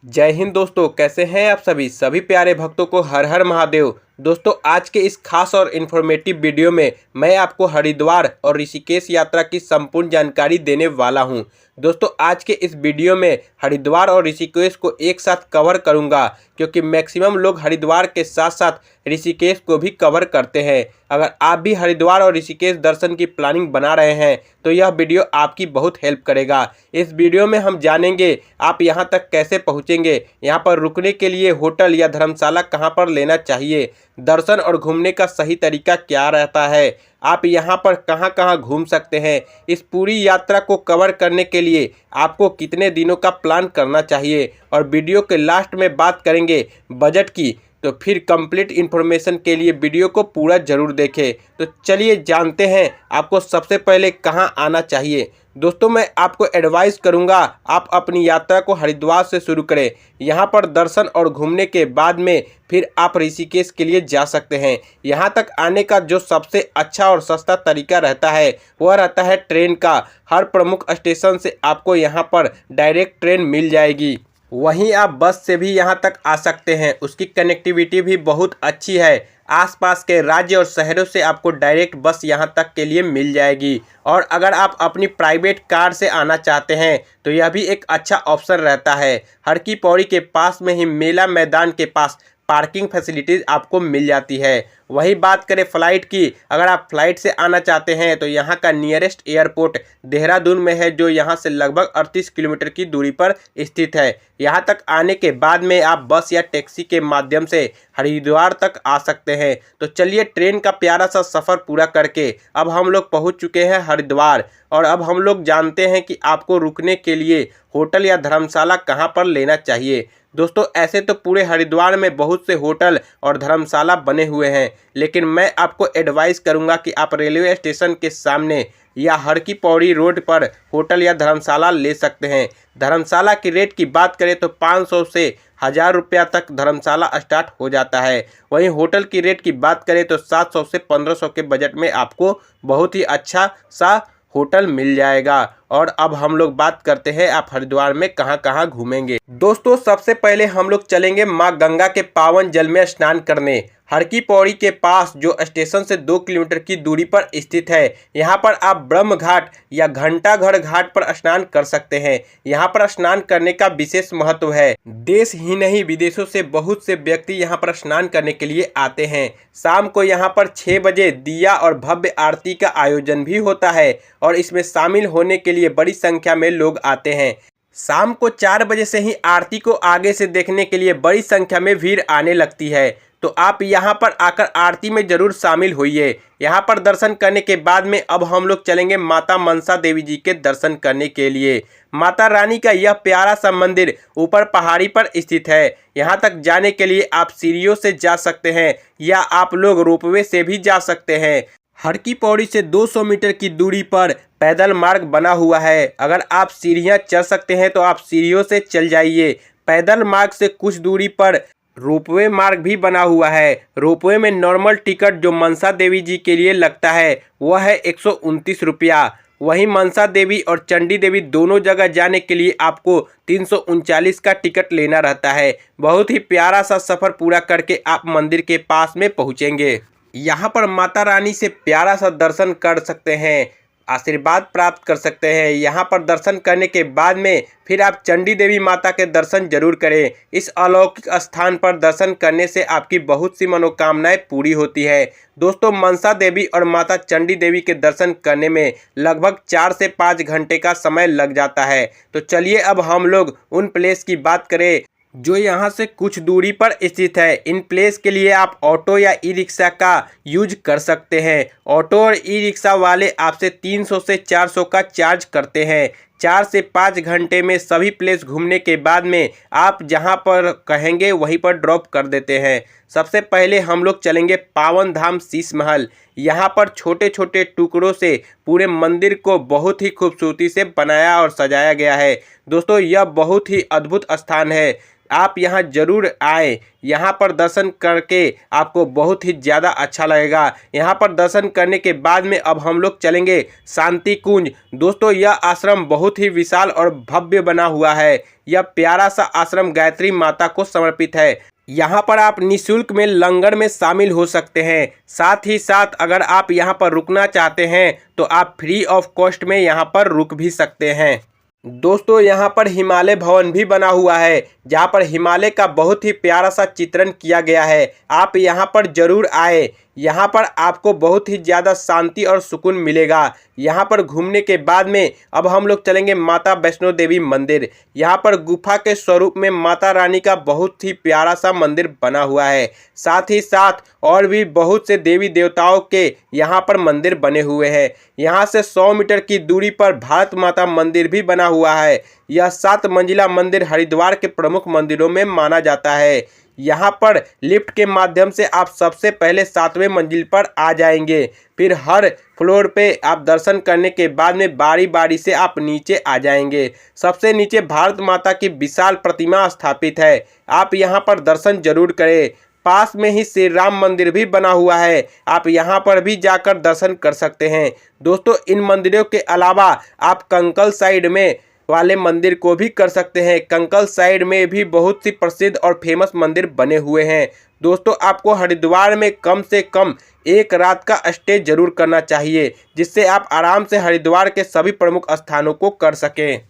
जय हिंद दोस्तों, कैसे हैं आप सभी प्यारे भक्तों को हर हर महादेव। दोस्तों, आज के इस खास और इन्फॉर्मेटिव वीडियो में मैं आपको हरिद्वार और ऋषिकेश यात्रा की संपूर्ण जानकारी देने वाला हूं। दोस्तों, आज के इस वीडियो में हरिद्वार और ऋषिकेश को एक साथ कवर करूंगा, क्योंकि मैक्सिमम लोग हरिद्वार के साथ साथ ऋषिकेश को भी कवर करते हैं। अगर आप भी हरिद्वार और ऋषिकेश दर्शन की प्लानिंग बना रहे हैं तो यह वीडियो आपकी बहुत हेल्प करेगा। इस वीडियो में हम जानेंगे आप यहां तक कैसे पहुंचेंगे, यहां पर रुकने के लिए होटल या धर्मशाला कहां पर लेना चाहिए, दर्शन और घूमने का सही तरीका क्या रहता है, आप यहां पर कहां कहां घूम सकते हैं। इस पूरी यात्रा को कवर करने के लिए आपको कितने दिनों का प्लान करना चाहिए और वीडियो के लास्ट में बात करेंगे बजट की। तो फिर कंप्लीट इन्फॉर्मेशन के लिए वीडियो को पूरा जरूर देखें। तो चलिए जानते हैं आपको सबसे पहले कहां आना चाहिए। दोस्तों, मैं आपको एडवाइस करूंगा आप अपनी यात्रा को हरिद्वार से शुरू करें। यहां पर दर्शन और घूमने के बाद में फिर आप ऋषिकेश के लिए जा सकते हैं। यहां तक आने का जो सबसे अच्छा और सस्ता तरीका रहता है वह रहता है ट्रेन का। हर प्रमुख स्टेशन से आपको यहां पर डायरेक्ट ट्रेन मिल जाएगी। वहीं आप बस से भी यहां तक आ सकते हैं, उसकी कनेक्टिविटी भी बहुत अच्छी है। आसपास के राज्य और शहरों से आपको डायरेक्ट बस यहां तक के लिए मिल जाएगी। और अगर आप अपनी प्राइवेट कार से आना चाहते हैं तो यह भी एक अच्छा ऑप्शन रहता है। हर की पौड़ी के पास में ही मेला मैदान के पास पार्किंग फैसिलिटीज़ आपको मिल जाती है। वही बात करें फ़्लाइट की, अगर आप फ्लाइट से आना चाहते हैं तो यहाँ का नियरेस्ट एयरपोर्ट देहरादून में है, जो यहाँ से लगभग 38 किलोमीटर की दूरी पर स्थित है। यहाँ तक आने के बाद में आप बस या टैक्सी के माध्यम से हरिद्वार तक आ सकते हैं। तो चलिए, ट्रेन का प्यारा सा सफ़र पूरा करके अब हम लोग पहुँच चुके हैं हरिद्वार। और अब हम लोग जानते हैं कि आपको रुकने के लिए होटल या धर्मशाला कहाँ पर लेना चाहिए। दोस्तों, ऐसे तो पूरे हरिद्वार में बहुत से होटल और धर्मशाला बने हुए हैं, लेकिन मैं आपको एडवाइस करूंगा कि आप रेलवे स्टेशन के सामने या हर की पौड़ी रोड पर होटल या धर्मशाला ले सकते हैं। धर्मशाला की रेट की बात करें तो 500 से 1000 रुपया तक धर्मशाला स्टार्ट हो जाता है। वहीं होटल की रेट की बात करें तो 700 से 1500 के बजट में आपको बहुत ही अच्छा सा होटल मिल जाएगा। और अब हम लोग बात करते हैं आप हरिद्वार में कहां कहां घूमेंगे। दोस्तों, सबसे पहले हम लोग चलेंगे मां गंगा के पावन जल में स्नान करने। हर की पौड़ी के पास जो स्टेशन से 2 किलोमीटर की दूरी पर स्थित है, यहां पर आप ब्रह्म घाट या घंटाघर घाट पर स्नान कर सकते हैं। यहां पर स्नान करने का विशेष महत्व है। देश ही नहीं विदेशों से बहुत से व्यक्ति यहां पर स्नान करने के लिए आते हैं। शाम को यहां पर 6 बजे दिया और भव्य आरती का आयोजन भी होता है और इसमें शामिल होने के लिए बड़ी संख्या में लोग आते हैं। शाम को 4 बजे से ही आरती को आगे से देखने के लिए बड़ी संख्या में भीड़ आने लगती है। तो आप यहां पर आकर आरती में जरूर शामिल होइए। यहां पर दर्शन करने के बाद में अब हम लोग चलेंगे माता मनसा देवी जी के दर्शन करने के लिए। माता रानी का यह प्यारा सा मंदिर ऊपर पहाड़ी पर स्थित है। यहां तक जाने के लिए आप सीढ़ियों से जा सकते हैं या आप लोग रोपवे से भी जा सकते हैं। हर की पौड़ी से 200 मीटर की दूरी पर पैदल मार्ग बना हुआ है। अगर आप सीढ़ियां चढ़ सकते हैं तो आप सीढ़ियों से चल जाइए। पैदल मार्ग से कुछ दूरी पर रोपवे मार्ग भी बना हुआ है। रोपवे में नॉर्मल टिकट जो मनसा देवी जी के लिए लगता है वह है 129 रुपया। वहीं मनसा देवी और चंडी देवी दोनों जगह जाने के लिए आपको 339 का टिकट लेना रहता है। बहुत ही प्यारा सा सफ़र पूरा करके आप मंदिर के पास में पहुँचेंगे। यहाँ पर माता रानी से प्यारा सा दर्शन कर सकते हैं, आशीर्वाद प्राप्त कर सकते हैं। यहाँ पर दर्शन करने के बाद में फिर आप चंडी देवी माता के दर्शन जरूर करें। इस अलौकिक स्थान पर दर्शन करने से आपकी बहुत सी मनोकामनाएं पूरी होती है। दोस्तों, मनसा देवी और माता चंडी देवी के दर्शन करने में लगभग 4 से 5 घंटे का समय लग जाता है। तो चलिए, अब हम लोग उन प्लेस की बात करें जो यहाँ से कुछ दूरी पर स्थित है। इन प्लेस के लिए आप ऑटो या ई रिक्शा का यूज कर सकते हैं। ऑटो और ई रिक्शा वाले आपसे 300 से 400 का चार्ज करते हैं। 4 से 5 घंटे में सभी प्लेस घूमने के बाद में आप जहां पर कहेंगे वहीं पर ड्रॉप कर देते हैं। सबसे पहले हम लोग चलेंगे पावन धाम शीश महल। यहाँ पर छोटे छोटे टुकड़ों से पूरे मंदिर को बहुत ही खूबसूरती से बनाया और सजाया गया है। दोस्तों, यह बहुत ही अद्भुत स्थान है। आप यहाँ जरूर आए। यहाँ पर दर्शन करके आपको बहुत ही ज़्यादा अच्छा लगेगा। यहाँ पर दर्शन करने के बाद में अब हम लोग चलेंगे शांति कुंज। दोस्तों यह आश्रम बहुत ही विशाल और भव्य बना हुआ है। यह प्यारा सा आश्रम गायत्री माता को समर्पित है। यहाँ पर आप निःशुल्क में लंगर में शामिल हो सकते हैं। साथ ही साथ अगर आप यहाँ पर रुकना चाहते हैं तो आप फ्री ऑफ कॉस्ट में यहाँ पर रुक भी सकते हैं। दोस्तों यहाँ पर हिमालय भवन भी बना हुआ है, जहाँ पर हिमालय का बहुत ही प्यारा सा चित्रण किया गया है। आप यहाँ पर जरूर आए। यहाँ पर आपको बहुत ही ज़्यादा शांति और सुकून मिलेगा। यहाँ पर घूमने के बाद में अब हम लोग चलेंगे माता वैष्णो देवी मंदिर। यहाँ पर गुफा के स्वरूप में माता रानी का बहुत ही प्यारा सा मंदिर बना हुआ है। साथ ही साथ और भी बहुत से देवी देवताओं के यहाँ पर मंदिर बने हुए हैं। यहाँ से 100 मीटर की दूरी पर भारत माता मंदिर भी बना हुआ है। यह 7 मंजिला मंदिर हरिद्वार के प्रमुख मंदिरों में माना जाता है। यहाँ पर लिफ्ट के माध्यम से आप सबसे पहले 7वें मंजिल पर आ जाएंगे। फिर हर फ्लोर पे आप दर्शन करने के बाद में बारी बारी से आप नीचे आ जाएंगे। सबसे नीचे भारत माता की विशाल प्रतिमा स्थापित है। आप यहाँ पर दर्शन जरूर करें। पास में ही श्री राम मंदिर भी बना हुआ है। आप यहाँ पर भी जाकर दर्शन कर सकते हैं। दोस्तों इन मंदिरों के अलावा आप कंकल साइड में वाले मंदिर को भी कर सकते हैं। कंकल साइड में भी बहुत सी प्रसिद्ध और फेमस मंदिर बने हुए हैं। दोस्तों आपको हरिद्वार में कम से कम एक रात का स्टे जरूर करना चाहिए, जिससे आप आराम से हरिद्वार के सभी प्रमुख स्थानों को कर सकें।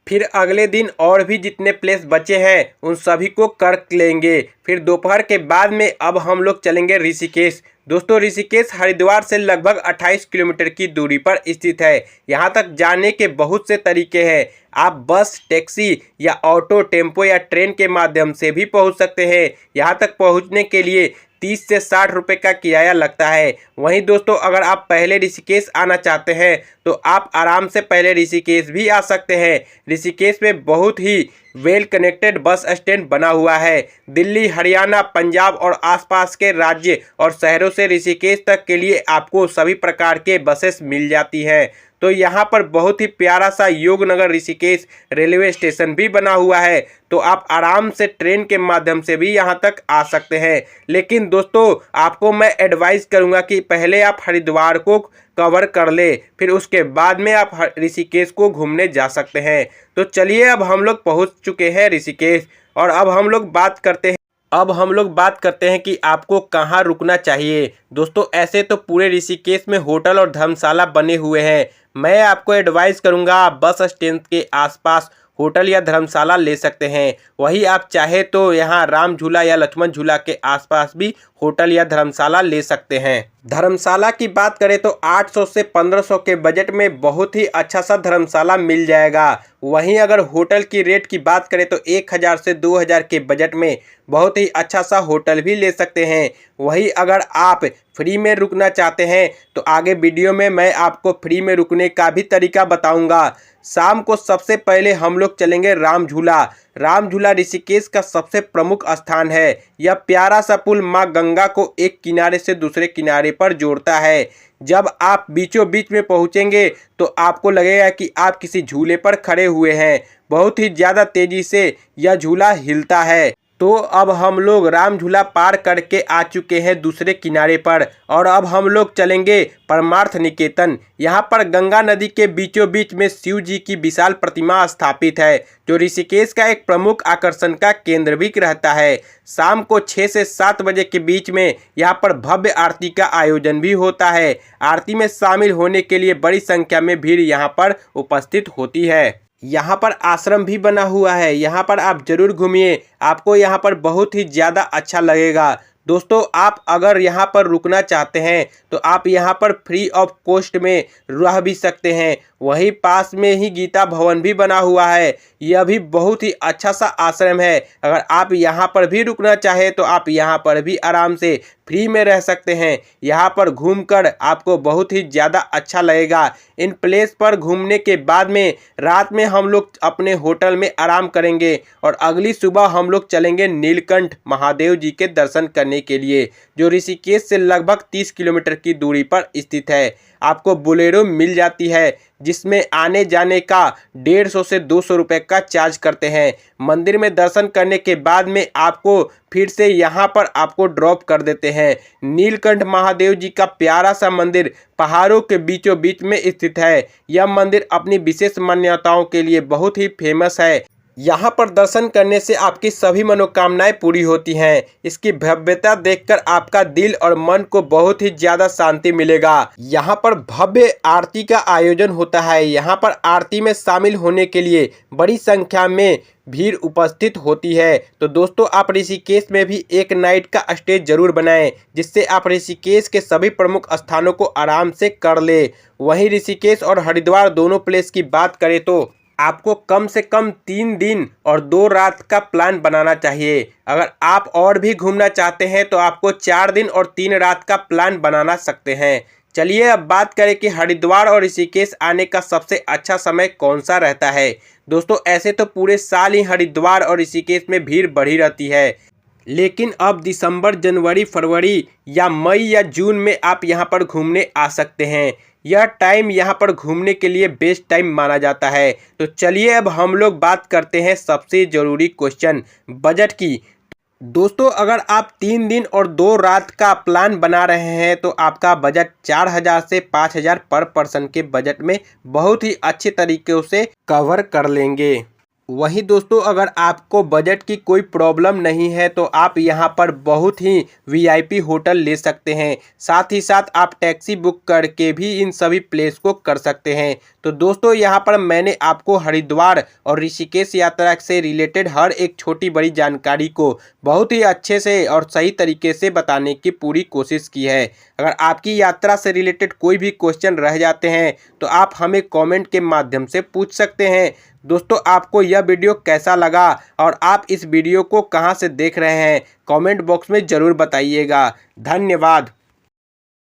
फिर अगले दिन और भी जितने प्लेस बचे हैं उन सभी को कर लेंगे। फिर दोपहर के बाद में अब हम लोग चलेंगे ऋषिकेश। दोस्तों ऋषिकेश हरिद्वार से लगभग 28 किलोमीटर की दूरी पर स्थित है। यहाँ तक जाने के बहुत से तरीके हैं। आप बस, टैक्सी या ऑटो, टेम्पो या ट्रेन के माध्यम से भी पहुँच सकते हैं। यहाँ तक पहुँचने के लिए 30 से 60 रुपये का किराया लगता है। वहीं दोस्तों अगर आप पहले ऋषिकेश आना चाहते हैं तो आप आराम से पहले ऋषिकेश भी आ सकते हैं। ऋषिकेश में बहुत ही वेल कनेक्टेड बस स्टैंड बना हुआ है। दिल्ली, हरियाणा, पंजाब और आसपास के राज्य और शहरों से ऋषिकेश तक के लिए आपको सभी प्रकार के बसेस मिल जाती हैं। तो यहाँ पर बहुत ही प्यारा सा योगनगर ऋषिकेश रेलवे स्टेशन भी बना हुआ है। तो आप आराम से ट्रेन के माध्यम से भी यहाँ तक आ सकते हैं। लेकिन दोस्तों आपको मैं एडवाइस करूँगा कि पहले आप हरिद्वार को कवर कर ले, फिर उसके बाद में आप ऋषिकेश को घूमने जा सकते हैं। तो चलिए अब हम लोग पहुँच चुके हैं ऋषिकेश, और अब हम लोग बात करते हैं कि आपको कहाँ रुकना चाहिए। दोस्तों ऐसे तो पूरे ऋषिकेश में होटल और धर्मशाला बने हुए हैं। मैं आपको एडवाइस करूंगा आप बस स्टैंड के आसपास होटल या धर्मशाला ले सकते हैं। वही आप चाहे तो यहाँ राम झूला या लक्ष्मण झूला के आसपास भी होटल या धर्मशाला ले सकते हैं। धर्मशाला की बात करें तो 800 से 1500 के बजट में बहुत ही अच्छा सा धर्मशाला मिल जाएगा। वहीं अगर होटल की रेट की बात करें तो 1000 से 2000 के बजट में बहुत ही अच्छा सा होटल भी ले सकते हैं। वहीं अगर आप फ्री में रुकना चाहते हैं तो आगे वीडियो में मैं आपको फ्री में रुकने का भी तरीका बताऊंगा। शाम को सबसे पहले हम लोग चलेंगे राम झूला। राम झूला ऋषिकेश का सबसे प्रमुख स्थान है। यह प्यारा सा पुल माँ गंगा को एक किनारे से दूसरे किनारे पर जोड़ता है। जब आप बीचों बीच में पहुंचेंगे तो आपको लगेगा कि आप किसी झूले पर खड़े हुए हैं। बहुत ही ज़्यादा तेज़ी से यह झूला हिलता है। तो अब हम लोग राम झूला पार करके आ चुके हैं दूसरे किनारे पर, और अब हम लोग चलेंगे परमार्थ निकेतन। यहाँ पर गंगा नदी के बीचों बीच में शिव जी की विशाल प्रतिमा स्थापित है, जो ऋषिकेश का एक प्रमुख आकर्षण का केंद्र भी रहता है। शाम को 6 से 7 बजे के बीच में यहाँ पर भव्य आरती का आयोजन भी होता है। आरती में शामिल होने के लिए बड़ी संख्या में भीड़ यहाँ पर उपस्थित होती है। यहाँ पर आश्रम भी बना हुआ है। यहाँ पर आप जरूर घूमिए, आपको यहाँ पर बहुत ही ज़्यादा अच्छा लगेगा। दोस्तों आप अगर यहाँ पर रुकना चाहते हैं तो आप यहाँ पर फ्री ऑफ कॉस्ट में रह भी सकते हैं। वहीं पास में ही गीता भवन भी बना हुआ है। यह भी बहुत ही अच्छा सा आश्रम है। अगर आप यहाँ पर भी रुकना चाहें तो आप यहाँ पर भी आराम से फ्री में रह सकते हैं। यहाँ पर घूमकर आपको बहुत ही ज़्यादा अच्छा लगेगा। इन प्लेस पर घूमने के बाद में रात में हम लोग अपने होटल में आराम करेंगे और अगली सुबह हम लोग चलेंगे नीलकंठ महादेव जी के दर्शन करने के लिए, जो ऋषिकेश से लगभग 30 किलोमीटर की दूरी पर स्थित है। आपको बोलेरो मिल जाती है, जिसमें आने जाने का 150 से 200 रुपये का चार्ज करते हैं। मंदिर में दर्शन करने के बाद में आपको फिर से यहाँ पर आपको ड्रॉप कर देते हैं। नीलकंठ महादेव जी का प्यारा सा मंदिर पहाड़ों के बीचों बीच में स्थित है। यह मंदिर अपनी विशेष मान्यताओं के लिए बहुत ही फेमस है। यहाँ पर दर्शन करने से आपकी सभी मनोकामनाएं पूरी होती हैं। इसकी भव्यता देखकर आपका दिल और मन को बहुत ही ज़्यादा शांति मिलेगा। यहाँ पर भव्य आरती का आयोजन होता है। यहाँ पर आरती में शामिल होने के लिए बड़ी संख्या में भीड़ उपस्थित होती है। तो दोस्तों, आप ऋषिकेश में भी एक नाइट का स्टे जरूर बनाएं, जिससे आप ऋषिकेश के सभी प्रमुख स्थानों को आराम से कर ले। वहीं ऋषिकेश और हरिद्वार दोनों प्लेस की बात करें तो आपको कम से कम 3 दिन और 2 रात का प्लान बनाना चाहिए। अगर आप और भी घूमना चाहते हैं तो आपको 4 दिन और 3 रात का प्लान बनाना सकते हैं। चलिए अब बात करें कि हरिद्वार और ऋषिकेश आने का सबसे अच्छा समय कौन सा रहता है। दोस्तों, ऐसे तो पूरे साल ही हरिद्वार और ऋषिकेश में भीड़ बढ़ी रहती है, लेकिन अब दिसंबर, जनवरी, फरवरी या मई या जून में आप यहां पर घूमने आ सकते हैं। यह टाइम यहां पर घूमने के लिए बेस्ट टाइम माना जाता है। तो चलिए अब हम लोग बात करते हैं सबसे ज़रूरी क्वेश्चन, बजट की। दोस्तों, अगर आप 3 दिन और 2 रात का प्लान बना रहे हैं तो आपका बजट 4000 से 5000 पर पर्सन के बजट में बहुत ही अच्छे तरीके से कवर कर लेंगे। वहीं दोस्तों, अगर आपको बजट की कोई प्रॉब्लम नहीं है तो आप यहां पर बहुत ही वीआईपी होटल ले सकते हैं। साथ ही साथ आप टैक्सी बुक करके भी इन सभी प्लेस को कर सकते हैं। तो दोस्तों, यहां पर मैंने आपको हरिद्वार और ऋषिकेश यात्रा से रिलेटेड हर एक छोटी बड़ी जानकारी को बहुत ही अच्छे से और सही तरीके से बताने की पूरी कोशिश की है। अगर आपकी यात्रा से रिलेटेड कोई भी क्वेश्चन रह जाते हैं तो आप हमें कमेंट के माध्यम से पूछ सकते हैं। दोस्तों, आपको यह वीडियो कैसा लगा और आप इस वीडियो को कहां से देख रहे हैं, कमेंट बॉक्स में ज़रूर बताइएगा। धन्यवाद।